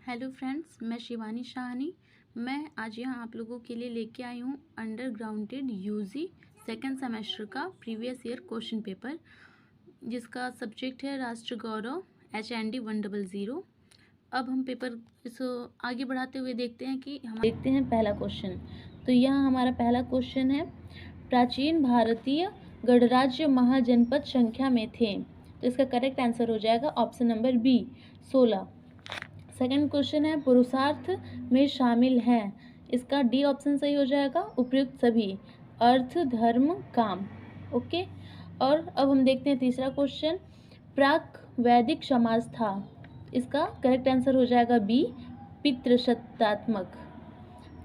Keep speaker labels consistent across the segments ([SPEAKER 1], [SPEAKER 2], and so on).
[SPEAKER 1] Hello friends, मैं शिवानी शाहनी। मैं आज यहाँ आप लोगों के लिए लेके आई हूँ under grounded UG second semester का प्रीवियस ईयर क्वेश्चन पेपर, जिसका सब्जेक्ट है राष्ट्र गौरव HND 100। अब हम पेपर इसको आगे बढ़ाते हुए देखते हैं कि हम देखते हैं पहला क्वेश्चन। तो यहाँ हमारा पहला क्वेश्चन है, प्राचीन भारतीय गणराज्य महाजनपद संख्या में थे। तो इसका करेक्ट आंसर हो जाएगा option number B 16। Second question है, पुरुषार्थ में शामिल हैं। इसका डी ऑप्शन सही हो जाएगा, उपयुक्त सभी, अर्थ धर्म काम। ओके। और अब हम देखते हैं तीसरा क्वेश्चन, प्राक वैदिक समाज था। इसका करेक्ट आंसर हो जाएगा बी पितृसत्तात्मक।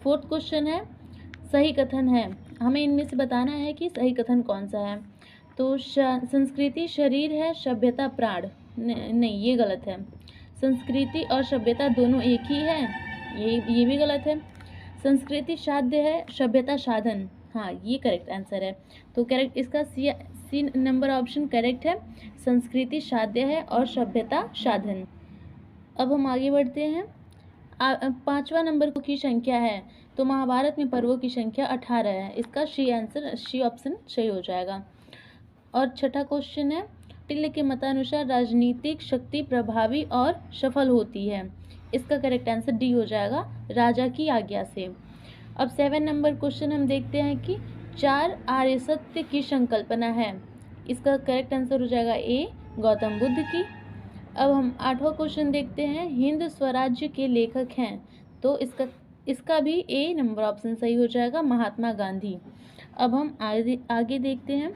[SPEAKER 1] फोर्थ क्वेश्चन है, सही कथन है। हमें इनमें से बताना है कि सही कथन कौन सा है। तो संस्कृति शरीर है, सभ्यता प्राण। नहीं, ये गलत है। संस्कृति और सभ्यता दोनों एक ही है, ये भी गलत है। संस्कृति साध्य है, सभ्यता साधन। हाँ, ये करेक्ट आंसर है। तो करेक्ट इसका सी नंबर ऑप्शन करेक्ट है, संस्कृति साध्य है और सभ्यता साधन। अब हम आगे बढ़ते हैं। पांचवा नंबर की संख्या है, तो महाभारत में पर्वों की संख्या 18 है। इसका सी ऑप्शन सही हो जाएगा। और छठा क्वेश्चन है, टिल्ले के मतानुसार राजनीतिक शक्ति प्रभावी और सफल होती है। इसका करेक्ट आंसर डी हो जाएगा, राजा की आज्ञा से। अब 7 नंबर क्वेश्चन हम देखते हैं कि 4 आर्य सत्य की संकल्पना है। इसका करेक्ट आंसर हो जाएगा ए गौतम बुद्ध की। अब हम 8वां क्वेश्चन देखते हैं, हिंद स्वराज्य के लेखक हैं। तो इसका भी ए नंबर ऑप्शन सही हो जाएगा, महात्मा गांधी। अब हम आगे देखते हैं।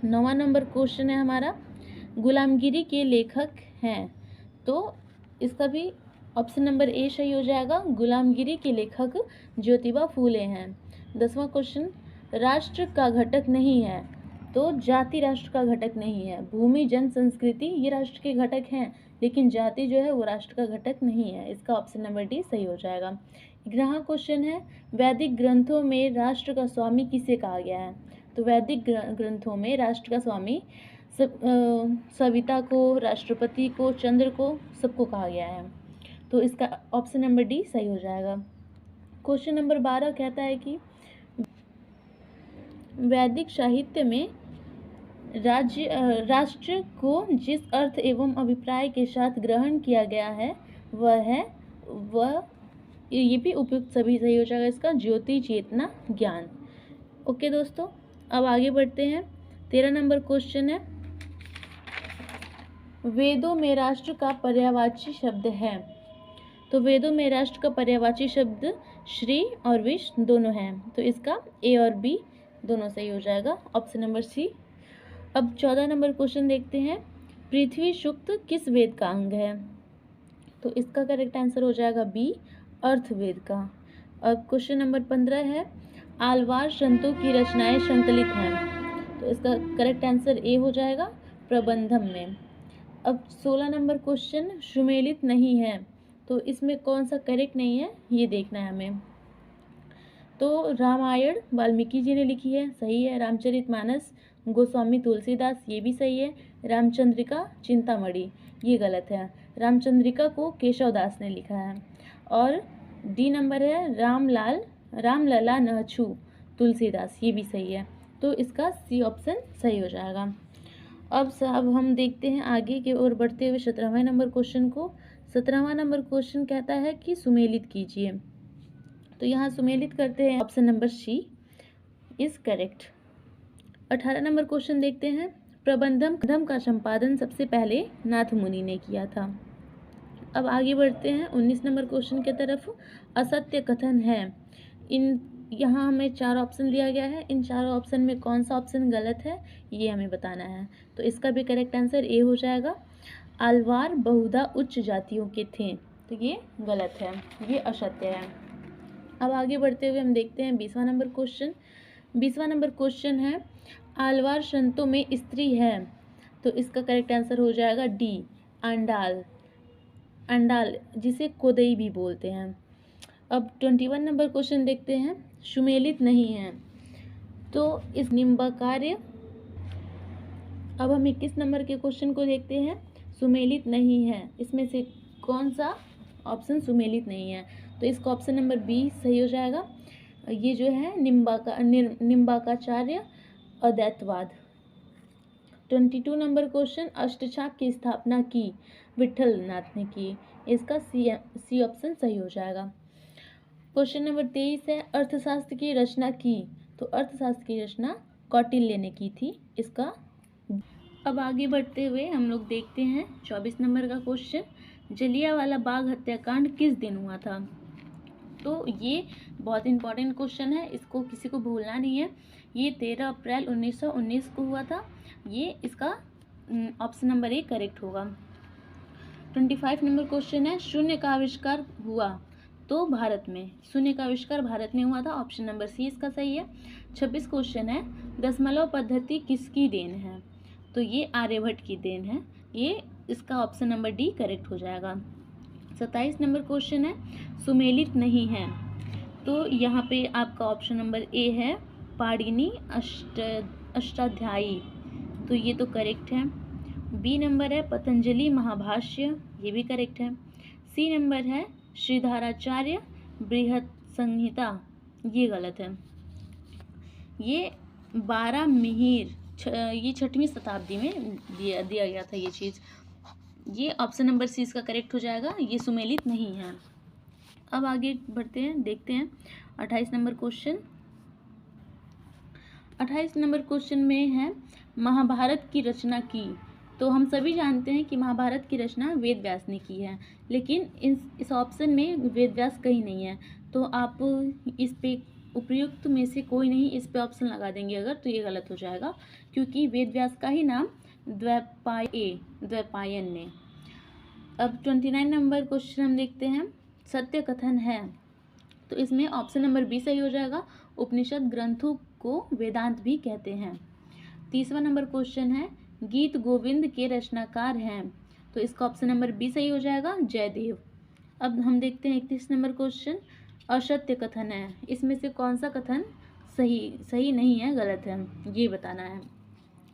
[SPEAKER 1] 9वां नंबर क्वेश्चन है हमारा, गुलामगिरी के लेखक हैं। तो इसका भी ऑप्शन नंबर ए सही हो जाएगा, गुलामगिरी के लेखक ज्योतिबा फूले हैं। 10वां क्वेश्चन, राष्ट्र का घटक नहीं है। तो जाति राष्ट्र का घटक नहीं है। भूमि जन संस्कृति ये राष्ट्र के घटक हैं, लेकिन जाति जो है वो राष्ट्र का घटक नहीं है। इसका ऑप्शन नंबर डी सही हो जाएगा। 11वां क्वेश्चन है, वैदिक ग्रंथों में राष्ट्र का स्वामी किसे कहा गया है। तो वैदिक ग्रंथों में राष्ट्र का स्वामी सविता को, राष्ट्रपति को, चंद्र को, सबको कहा गया है। तो इसका ऑप्शन नंबर डी सही हो जाएगा। क्वेश्चन नंबर 12 कहता है कि वैदिक साहित्य में राष्ट्र को जिस अर्थ एवं अभिप्राय के साथ ग्रहण किया गया है वह ये भी उपयुक्त सभी सही हो जाएगा। इसका ज्योति चेतना ज्ञान। ओके दोस्तों, अब आगे बढ़ते हैं। 13 नंबर क्वेश्चन है, वेदों में राष्ट्र का पर्यायवाची शब्द है। तो वेदों में राष्ट्र का पर्यायवाची शब्द श्री और विश दोनों हैं। तो इसका ए और बी दोनों सही हो जाएगा, ऑप्शन नंबर सी। अब 14 नंबर क्वेश्चन देखते हैं, पृथ्वी सूक्त किस वेद का अंग है। तो इसका करेक्ट आंसर हो जाएगा बी अर्थवेद का। अब क्वेश्चन नंबर 15 है, आलवार संतों की रचनाएं संकलित हैं। तो इसका करेक्ट आंसर ए हो जाएगा, प्रबंधम में। अब 16 नंबर क्वेश्चन, सुमेलित नहीं है। तो इसमें कौन सा करेक्ट नहीं है ये देखना है हमें। तो रामायण वाल्मीकि जी ने लिखी है, सही है। रामचरितमानस गोस्वामी तुलसीदास, ये भी सही है। रामचंद्रिका चिंतामणि, ये गलत है। रामचंद्रिका को केशवदास ने लिखा है। और डी नंबर है, रामलला न छू तुलसीदास, ये भी सही है। तो इसका सी ऑप्शन सही हो जाएगा। अब हम देखते हैं आगे की ओर बढ़ते हुए 17वें नंबर क्वेश्चन को। 17वां नंबर क्वेश्चन कहता है कि सुमेलित कीजिए। तो यहाँ सुमेलित करते हैं, option number C is correct. 18 number question देखते हैं, प्रबंधम का संपादन सबसे पहले नाथ मुनि ने किया था। अब आगे बढ़ते हैं 19 नंबर क्वेश्चन की तरफ। असत्य कथन है। यहाँ हमें 4 ऑप्शन दिया गया है। इन 4 ऑप्शन में कौन सा ऑप्शन गलत है ये हमें बताना है। तो इसका भी करेक्ट आंसर ए हो जाएगा, आलवार बहुधा उच्च जातियों के थे। तो ये गलत है, ये असत्य है। अब आगे बढ़ते हुए हम देखते हैं 20वां नंबर क्वेश्चन। 20वां नंबर क्वेश्चन है, आलवार संतों में स्त्री है। तो इसका करेक्ट आंसर हो जाएगा डी अंडाल, जिसे कोदई भी बोलते हैं। अब 21 नंबर क्वेश्चन देखते हैं, सुमेलित नहीं है। तो इस निम्बकार्य। अब हम 21 नंबर के क्वेश्चन को देखते हैं, सुमेलित नहीं है, इसमें से कौन सा ऑप्शन सुमेलित नहीं है, तो इसका ऑप्शन नंबर बी सही हो जाएगा। ये जो है निम्बाकाचार्य अद्वैतवाद। 22 नंबर क्वेश्चन, अष्टछाप की स्थापना की विट्ठल नाथ ने की, इसका सी ऑप्शन सही हो जाएगा। क्वेश्चन नंबर 23 है, अर्थशास्त्र की रचना की, तो अर्थशास्त्र की रचना कौटिल्य ने की थी, इसका। अब आगे बढ़ते हुए हम लोग देखते हैं 24 नंबर का क्वेश्चन, जलियांवाला बाग हत्याकांड किस दिन हुआ था। तो ये बहुत इंपॉर्टेंट क्वेश्चन है, इसको किसी को भूलना नहीं है। ये 13 अप्रैल 1919 को हुआ था। ये इसका ऑप्शन नंबर ए करेक्ट होगा। 25 नंबर क्वेश्चन है, शून्य का आविष्कार हुआ तो भारत में, शून्य का आविष्कार भारत में हुआ था, ऑप्शन नंबर सी इसका सही है। 26 क्वेश्चन है, दशमलव पद्धति किसकी देन है, तो ये आर्यभट्ट की देन है, ये इसका ऑप्शन नंबर डी करेक्ट हो जाएगा। 27 नंबर क्वेश्चन है, सुमेलित नहीं है, तो यहाँ पे आपका ऑप्शन नंबर ए है, पाणिनि अष्टाध्यायी, तो ये तो करेक्ट है। बी नंबर है, पतंजलि महाभाष्य, ये भी करेक्ट है। सी नंबर है, श्रीधराचार्य बृहत संहिता, ये गलत है। ये 12 मिहिर, ये 6वीं शताब्दी में दिया गया था ये चीज़, ये ऑप्शन नंबर सी इसका करेक्ट हो जाएगा, ये सुमेलित नहीं है। अब आगे बढ़ते हैं, देखते हैं 28 नंबर क्वेश्चन। 28 नंबर क्वेश्चन में है, महाभारत की रचना की, तो हम सभी जानते हैं कि महाभारत की रचना वेद व्यास ने की है, लेकिन इस ऑप्शन में वेद व्यास कहीं नहीं है, तो आप इस पे उपयुक्त में से कोई नहीं, इस पे ऑप्शन लगा देंगे अगर, तो ये गलत हो जाएगा, क्योंकि वेद व्यास का ही नाम द्वैपायन ने। अब 29 नंबर क्वेश्चन हम देखते हैं, सत्य कथन है, तो इसमें ऑप्शन नंबर बी सही हो जाएगा, उपनिषद ग्रंथों को वेदांत भी कहते हैं। 30वां नंबर क्वेश्चन है, गीत गोविंद के रचनाकार हैं, तो इसका ऑप्शन नंबर बी सही हो जाएगा, जयदेव। अब हम देखते हैं 31 नंबर क्वेश्चन, असत्य कथन है, इसमें से कौन सा कथन सही नहीं है, गलत है, ये बताना है,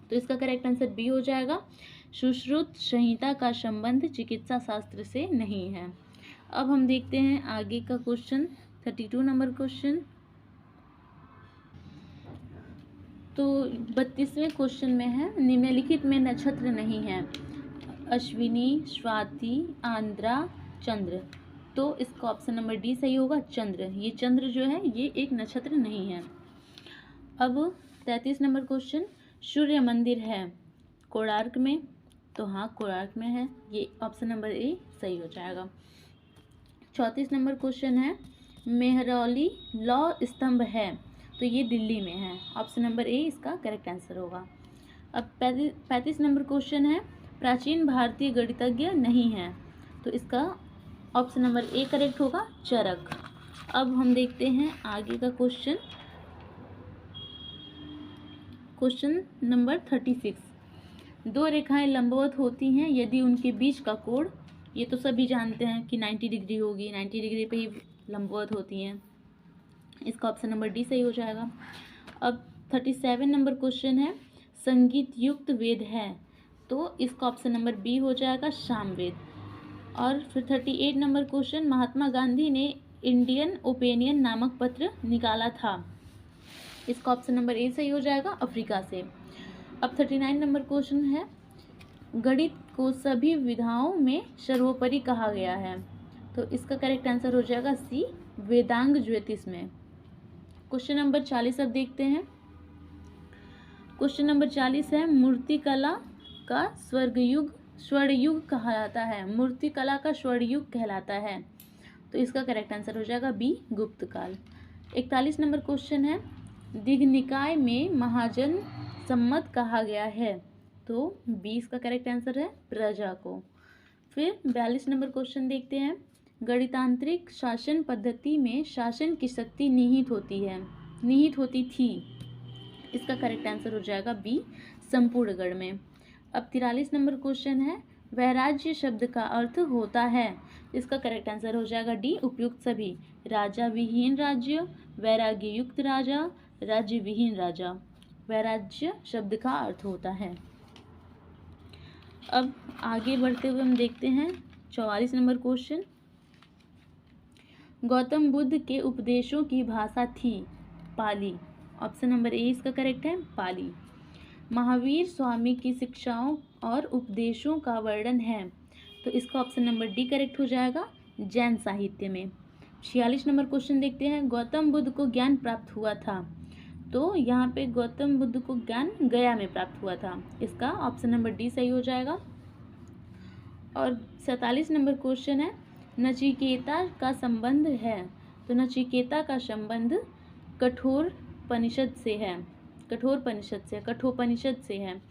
[SPEAKER 1] तो इसका करेक्ट आंसर बी हो जाएगा, सुश्रुत संहिता का संबंध चिकित्सा शास्त्र से नहीं है। अब हम देखते हैं आगे का क्वेश्चन 32 नंबर क्वेश्चन। तो 32वें क्वेश्चन में है, निम्नलिखित में नक्षत्र नहीं है, अश्विनी, स्वाति, आंद्रा, चंद्र, तो इसका ऑप्शन नंबर डी सही होगा, चंद्र। ये चंद्र जो है ये एक नक्षत्र नहीं है। अब 33 नंबर क्वेश्चन, सूर्य मंदिर है कोणार्क में, तो हाँ कोणार्क में है, ये ऑप्शन नंबर ए सही हो जाएगा। 34 नंबर क्वेश्चन है, मेहरौली लौह स्तंभ है, तो ये दिल्ली में है, ऑप्शन नंबर ए इसका करेक्ट आंसर होगा। अब 35 नंबर क्वेश्चन है, प्राचीन भारतीय गणितज्ञ नहीं है, तो इसका ऑप्शन नंबर ए करेक्ट होगा, चरक। अब हम देखते हैं आगे का क्वेश्चन, क्वेश्चन नंबर 36, दो रेखाएं लंबवत होती हैं यदि उनके बीच का कोण, ये तो सभी जानते हैं कि 90 डिग्री होगी, 90 डिग्री पे ही लंबवत होती हैं, इसका ऑप्शन नंबर डी सही हो जाएगा। अब 37 नंबर क्वेश्चन है, संगीत युक्त वेद है, तो इसका ऑप्शन नंबर बी हो जाएगा, सामवेद। और फिर 38 नंबर क्वेश्चन, महात्मा गांधी ने इंडियन ओपिनियन नामक पत्र निकाला था, इसका ऑप्शन नंबर ए सही हो जाएगा, अफ्रीका से। अब 39 नंबर क्वेश्चन है, गणित को सभी विधाओं में सर्वोपरि कहा गया है, तो इसका करेक्ट आंसर हो जाएगा सी, वेदांग ज्योतिष में। क्वेश्चन नंबर 40 अब देखते हैं। क्वेश्चन नंबर 40 है, मूर्तिकला का स्वर्णयुग कहा जाता है, मूर्तिकला का स्वर्णयुग कहलाता है, तो इसका करेक्ट आंसर हो जाएगा बी, गुप्त काल। 41 नंबर क्वेश्चन है, दीघनिकाय में महाजन सम्मत कहा गया है, तो बी इसका करेक्ट आंसर है, प्रजा को। फिर 42 नंबर क्वेश्चन देखते हैं, गणितांत्रिक शासन पद्धति में शासन की शक्ति निहित होती थी, इसका करेक्ट आंसर हो जाएगा बी, संपूर्ण गण में। अब 43 नंबर क्वेश्चन है, वैराज्य शब्द का अर्थ होता है, इसका करेक्ट आंसर हो जाएगा डी, उपयुक्त सभी, राजा विहीन राज्य, वैराग्य युक्त राजा, राज्य विहीन राजा, वैराज्य शब्द का अर्थ होता है। अब आगे बढ़ते हुए हम देखते हैं 44 नंबर क्वेश्चन, गौतम बुद्ध के उपदेशों की भाषा थी पाली। ऑप्शन नंबर ए इसका करेक्ट है, पाली। महावीर स्वामी की शिक्षाओं और उपदेशों का वर्णन है, तो इसका ऑप्शन नंबर डी करेक्ट हो जाएगा, जैन साहित्य में। 46 नंबर क्वेश्चन देखते हैं। गौतम बुद्ध को ज्ञान प्राप्त हुआ था, तो यहाँ पे गौतम बुद्ध को ज्ञान गया में प्राप्त हुआ था, इसका ऑप्शन नंबर डी सही हो जाएगा। और 47 नंबर क्वेश्चन है, नचिकेता का संबंध है, तो नचिकेता का संबंध कठोपनिषद से है, कठोपनिषद से है।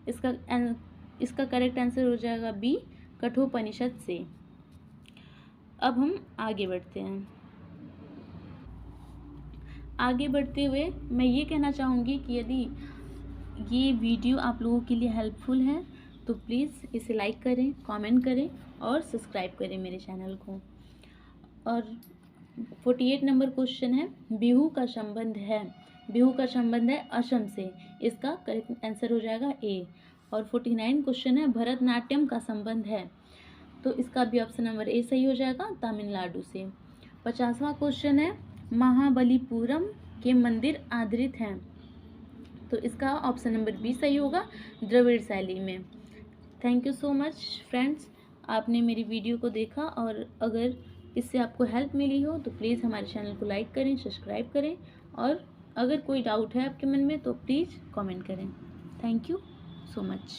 [SPEAKER 1] इसका करेक्ट आंसर हो जाएगा बी, कठोपनिषद से। अब हम आगे बढ़ते हैं। आगे बढ़ते हुए मैं ये कहना चाहूँगी कि यदि ये वीडियो आप लोगों के लिए हेल्पफुल है तो प्लीज़ इसे लाइक करें, कमेंट करें और सब्सक्राइब करें मेरे चैनल को। और 48 नंबर क्वेश्चन है, बिहू का संबंध है असम से, इसका करेक्ट आंसर हो जाएगा ए। और 49 क्वेश्चन है, भरतनाट्यम का संबंध है, तो इसका भी ऑप्शन नंबर ए सही हो जाएगा, तमिलनाडु से। 50वां क्वेश्चन है, महाबलीपुरम के मंदिर आधारित हैं, तो इसका ऑप्शन नंबर बी सही होगा, द्रविड़ शैली में। Thank you so much friends, आपने मेरी वीडियो को देखा, और अगर इससे आपको हेल्प मिली हो तो प्लीज़ हमारे चैनल को लाइक करें, सब्सक्राइब करें, और अगर कोई डाउट है आपके मन में तो प्लीज़ कमेंट करें। Thank you so much.